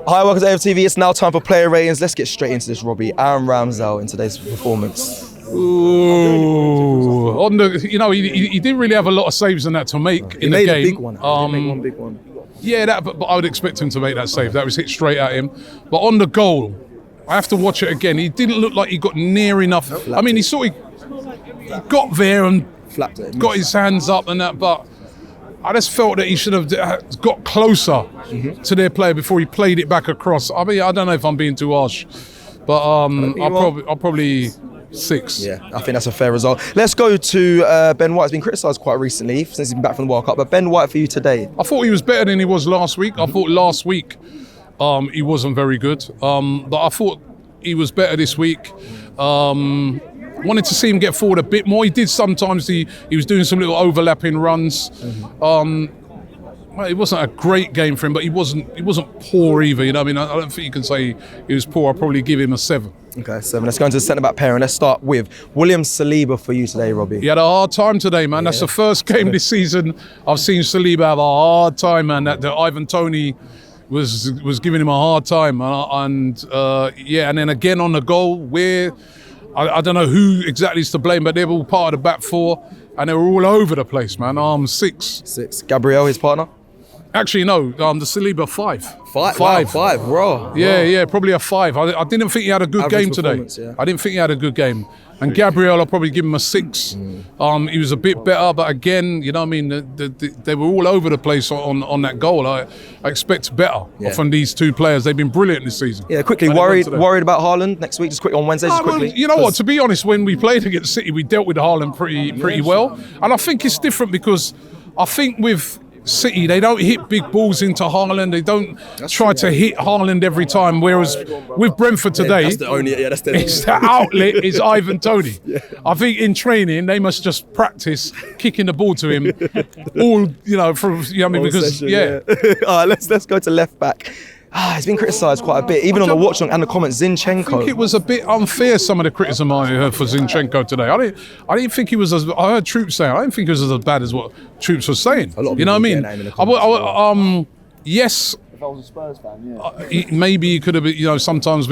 Hi, welcome to AFTV. It's now time for player ratings. Let's get straight into this, Robbie. Aaron Ramsdale in today's performance. Ooh, on the, he didn't really have a lot of saves in that to make in the game. He made a big one. He did make one big one. Yeah, but I would expect him to make that save. That was hit straight at him. But on the goal, I have to watch it again. He didn't look like he got near enough. I mean, he got there and Flapped it. got his hands up and that, but I just felt that he should have got closer to their player before he played it back across. I mean, I don't know if I'm being too harsh, but I'll probably 6. Yeah, I think that's a fair result. Let's go to Ben White. He's been criticised quite recently since he's been back from the World Cup. But Ben White for you today. I thought he was better than he was last week. I thought last week he wasn't very good, but I thought he was better this week. Wanted to see him get forward a bit more. He did sometimes. He was doing some little overlapping runs. Well, it wasn't a great game for him, but he wasn't poor either. You know what I mean? I don't think you can say he was poor. I'll probably give him a 7. Okay, 7. Let's go into the centre-back pairing. Let's start with William Saliba for you today, Robbie. He had a hard time today, man. That's the first game this season I've seen Saliba have a hard time, man. That Ivan Toney was giving him a hard time, and then again on the goal where I don't know who exactly is to blame, but they were all part of the back 4, and they were all over the place, man. 6. 6. Gabriel, his partner. Actually, no. The Saliba 5. 5. Wow, 5. Raw. Yeah, probably a 5. I didn't think he had a good game today. Yeah. I didn't think he had a good game. And Gabriel, I'll probably give him a 6. He was a bit better, but again, you know what I mean? They were all over the place on that goal. I expect better from these two players. They've been brilliant this season. Yeah, quickly, worried about Haaland next week? Just quick on Wednesday, just quickly. Well, you know what? To be honest, when we played against City, we dealt with Haaland pretty well. And I think it's different because I think with City, they don't hit big balls into Haaland. They don't try to hit Haaland every time. Whereas with Brentford today, that's the outlet is Ivan Toney. I think in training they must just practice kicking the ball to him all, because All right, let's go to left back. He's been criticised quite a bit, even on the watch and the comments. Zinchenko. I think it was a bit unfair, some of the criticism I heard for Zinchenko today. I didn't think he was as. I heard Troops saying. I didn't think he was as bad as what Troops was saying. You know what I mean? Yes. If I was a Spurs fan, maybe he could have been, sometimes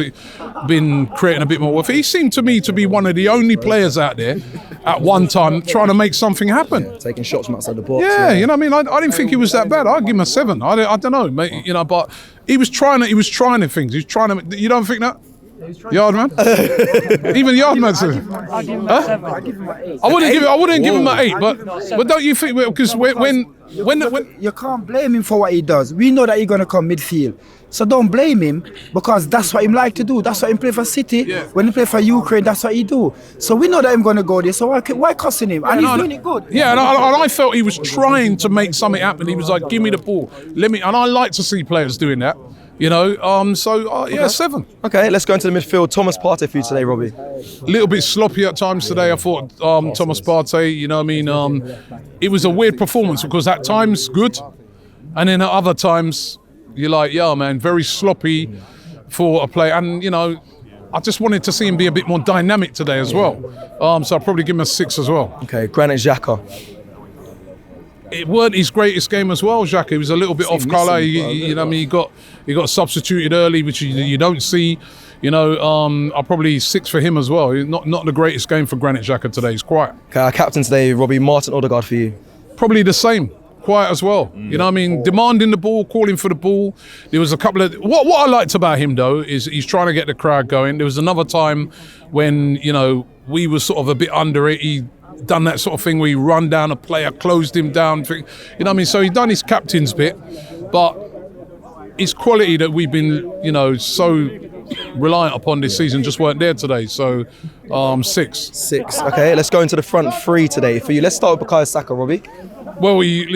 been creating a bit more. He seemed to me to be one of the only players out there at one time trying to make something happen. Yeah, taking shots from outside the box. Yeah, you know what I mean? I didn't think he was that bad. I'd give him a 7. I don't know, mate, but he was trying things. He was trying to. You don't think that? Yardman? Even Yardman said. I'll give him a 7. I'll give him an 8. I wouldn't give him an 8, but don't you think, because when you can't blame him for what he does. We know that he's gonna come midfield. So don't blame him, because that's what he like to do. That's what he play for City. Yeah. When he play for Ukraine, that's what he do. So we know that he's gonna go there. So why cussing him? And he's doing it good. Yeah, and I felt he was trying to make something happen. He was like, "Give me the ball, and I like to see players doing that." 7. Okay, let's go into the midfield. Thomas Partey for you today, Robbie. A little bit sloppy at times today. I thought Thomas Partey, it was a weird performance because at times good, and then at other times you're like, yeah, man, very sloppy for a player. And, I just wanted to see him be a bit more dynamic today as well. So I'll probably give him a 6 as well. Okay, Granit Xhaka. It weren't his greatest game as well, Xhaka. He was a little bit off colour. He got substituted early, which you don't see. I'll probably 6 for him as well. Not the greatest game for Granit Xhaka today. He's quiet. Okay, our captain today, Robbie, Martin Odegaard for you. Probably the same. Quiet as well. You know what I mean? Demanding the ball, calling for the ball. There was a couple of... What I liked about him, though, is he's trying to get the crowd going. There was another time when, we were sort of a bit under it. He done that sort of thing where he run down a player, closed him down. You know what I mean? So he done his captain's bit, but his quality that we've been, so reliant upon this season just weren't there today. So 6. 6. Okay, let's go into the front 3 today for you. Let's start with Bukayo Saka, Robbie. Well, he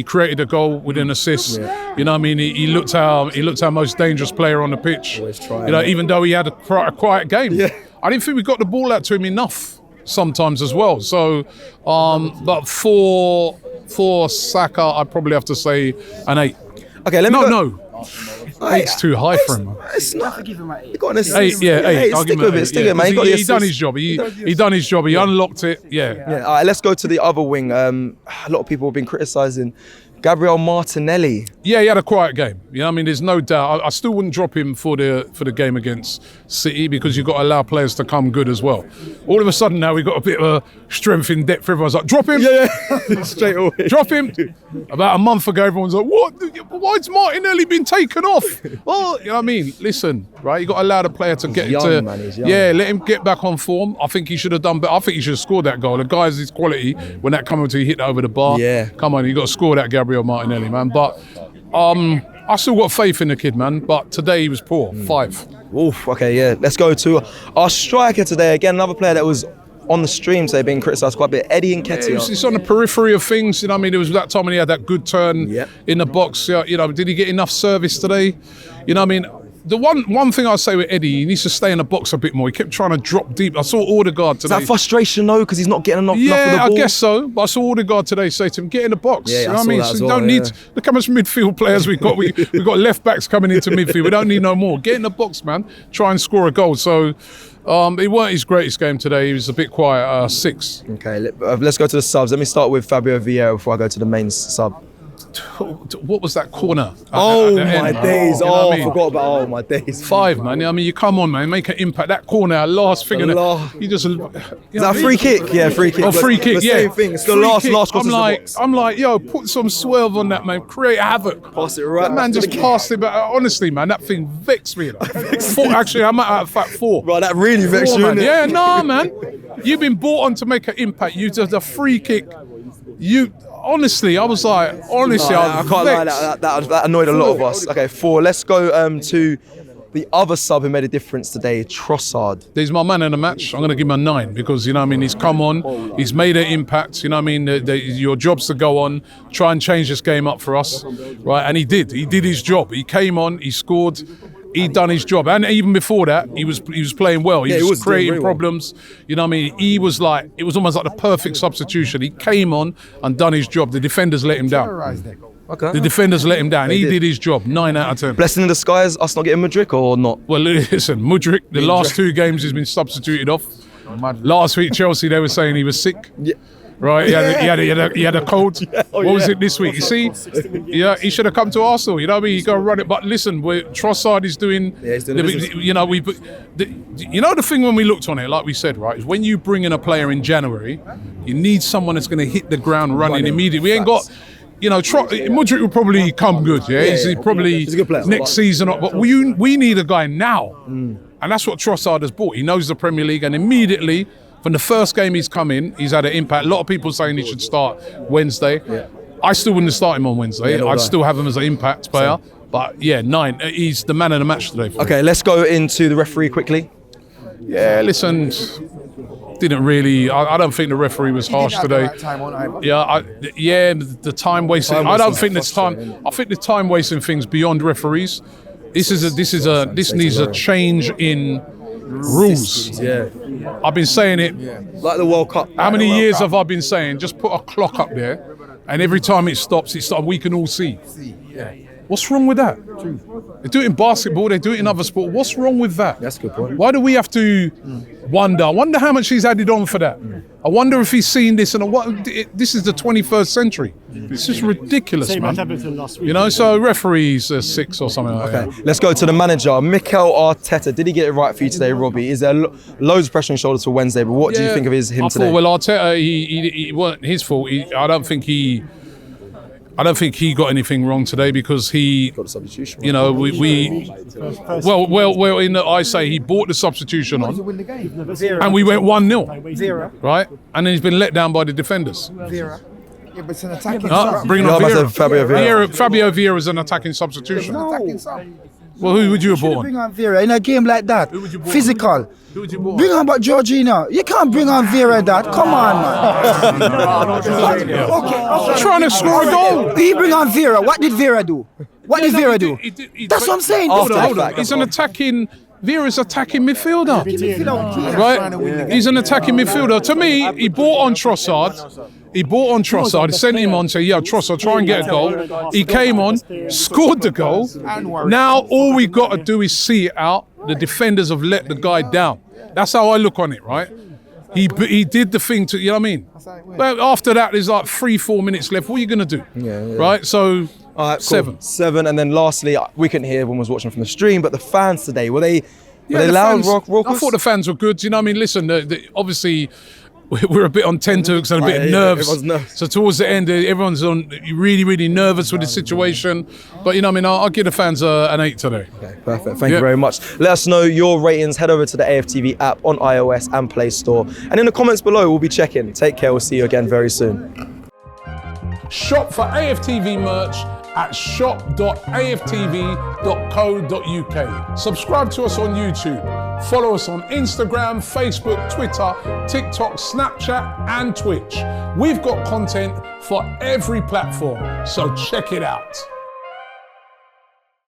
created a goal with an assist. Yeah. You know what I mean? He looked our most dangerous player on the pitch. Always trying, even though he had a quiet game. Yeah. I didn't think we got the ball out to him enough sometimes as well. So, but for Saka, I'd probably have to say an 8. Okay, let me No. 8's too high for him. It's not. Give him an 8. You got an 8, yeah, 8. I'll give him an 8. Stick with it, man. He done his job. He done his job. He unlocked it. Yeah. All right, let's go to the other wing. A lot of people have been criticising Gabriel Martinelli. Yeah, he had a quiet game. You know what I mean? There's no doubt. I still wouldn't drop him for the game against City because you've got to allow players to come good as well. All of a sudden now we've got a bit of a strength in depth. Everyone's like, drop him. Yeah. Straight away. Drop him. About a month ago, everyone's like, what? Why's Martinelli been taken off? Well, you know what I mean? Listen, right? You got to allow the player to get young, into. Man, he's young. Yeah, let him get back on form. I think he should have done better. I think he should have scored that goal. The guy has his quality when that come to hit over the bar. Yeah. Come on, you got to score that, Gabriel Martinelli, man. But I still got faith in the kid, man. But today he was poor. 5. Oof, okay, yeah. Let's go to our striker today. Again, another player that was on the stream today being criticised quite a bit. Eddie Nketiah. It's on the periphery of things, you know what I mean? There was that time when he had that good turn in the box. You know, did he get enough service today? You know what I mean? The one thing I say with Eddie, he needs to stay in the box a bit more. He kept trying to drop deep. I saw Odegaard today. Is that frustration though, because he's not getting enough of the ball? Yeah, I guess so. But I saw Odegaard today say to him, get in the box. Yeah, you know I what I mean? saw that as So well, don't need. Look how much midfield players we've got. We've got left backs coming into midfield. We don't need no more. Get in the box, man. Try and score a goal. So it weren't his greatest game today. He was a bit quiet. 6. Okay, let's go to the subs. Let me start with Fabio Vieira before I go to the main sub. What was that corner? Oh at the my end? days! You know what I mean? I forgot about. Oh my days! 5, man. I mean, you come on, man. Make an impact. That corner, last thing. You just. Is that a free kick? Yeah, free kick. Oh, free kick. The yeah. same thing. It's the Free last kick. cross into the box. I'm like, yo, put some swerve on that, man. Create havoc. Pass it right. That man just passed it, but honestly, man, that thing vexed me. Actually, I'm at 4. Bro, that really vexed you, man. innit? Yeah, nah, man. You've been brought on to make an impact. You just a free kick. Honestly, I was like, I I'm can't lie, vexed. that annoyed a lot of us. Okay, 4. Let's go to the other sub who made a difference today, Trossard. He's my man in the match. I'm going to give him a 9 because, you know what I mean, he's come on, he's made an impact, you know what I mean, your job's to go on, try and change this game up for us, right? And he did his job. He came on, he scored, he done his job. And even before that, he was playing well. He was creating problems, you know what I mean? He was like, it was almost like the perfect substitution. He came on and done his job. The defenders let him down. Okay. The defenders let him down. He did his job. 9 out of 10. Blessing in disguise, us not getting Mudryk or not? Well, listen, Mudryk, the last 2 games he's been substituted off. Last week, Chelsea, they were saying he was sick. Yeah. Right, he had a cold. What was it this week? You see, yeah, he should have come to Arsenal. You know what I mean? You got to run it. But listen, Trossard is doing. Yeah, he's doing business. You know, the thing when we looked on it, like we said, right, is when you bring in a player in January, you need someone that's going to hit the ground running immediately. We ain't got. You know, Mudryk will probably come good. Yeah, he's probably he's a good player. Next season. But we need a guy now, and that's what Trossard has brought. He knows the Premier League, and immediately. From the first game he's come in, he's had an impact. A lot of people saying he should start Wednesday. Yeah. I still wouldn't start him on Wednesday. I'd still have him as an impact player. But yeah, 9. He's the man of the match today. Okay, let's go into the referee quickly. Yeah, listen, didn't really. I don't think the referee was harsh today. The time wasting. I don't think it's time. I think the time wasting things beyond referees. This needs a change in rules. Yeah. I've been saying it. Like the World Cup. How many years have I been saying, just put a clock up there, and every time it stops, we can all see. What's wrong with that? They do it in basketball, they do it in other sport. What's wrong with that? That's a good point. Why do we have to wonder? I wonder how much he's added on for that. I wonder if he's seen this, and this is the 21st century. It's just ridiculous, man. You know, so referees 6 or something like that. Okay, let's go to the manager, Mikel Arteta. Did he get it right for you today, Robbie? Is there loads of pressure on his shoulders for Wednesday, but what do you think of him today? Well, Arteta, he weren't his fault. I don't think he got anything wrong today because he Got the substitution. You know, I say he bought the substitution on, and we went 1-0, right? And then he's been let down by the defenders. Yeah, but it's an attacking Bring on Vieira. Fabio Vieira. Fabio Vieira is an attacking substitution. Well, who would you have bought Bring on? on Vieira in a game like that. would you bought Physical. Who would you bought Bring on but Georgina. You can't bring on Vieira that. Come on, man. Okay. Trying to score a goal. He bring on Vieira. What did Vieira do? What did Vieira do? That's what I'm saying. Hold on. He's an attacking. Vieira's attacking midfielder, right? He's an attacking midfielder. To me, he bought on Trossard. He sent him on, say, yeah, Trossard, try and get a goal. He came on, scored the goal. Now all we got to do is see it out. The defenders have let the guy down. That's how I look on it, right? He did the thing to, you know what I mean? But after that, there's like 3-4 minutes left. What are you going to do? Right? So, All right, cool. 7. 7, and then lastly, we couldn't hear everyone was watching from the stream, but the fans today, were they the loud, fans, raucous? I thought the fans were good. You know what I mean? Listen, obviously, we're a bit on tenterhooks and a bit nervous. everyone's nervous. So towards the end, everyone's really, really nervous with the situation. But, you know what I mean? I'll give the fans an 8 today. Okay, perfect. Thank you very much. Let us know your ratings. Head over to the AFTV app on iOS and Play Store. And in the comments below, we'll be checking. Take care. We'll see you again very soon. Shop for AFTV merch at shop.aftv.co.uk. Subscribe to us on YouTube. Follow us on Instagram, Facebook, Twitter, TikTok, Snapchat, and Twitch. We've got content for every platform, so check it out.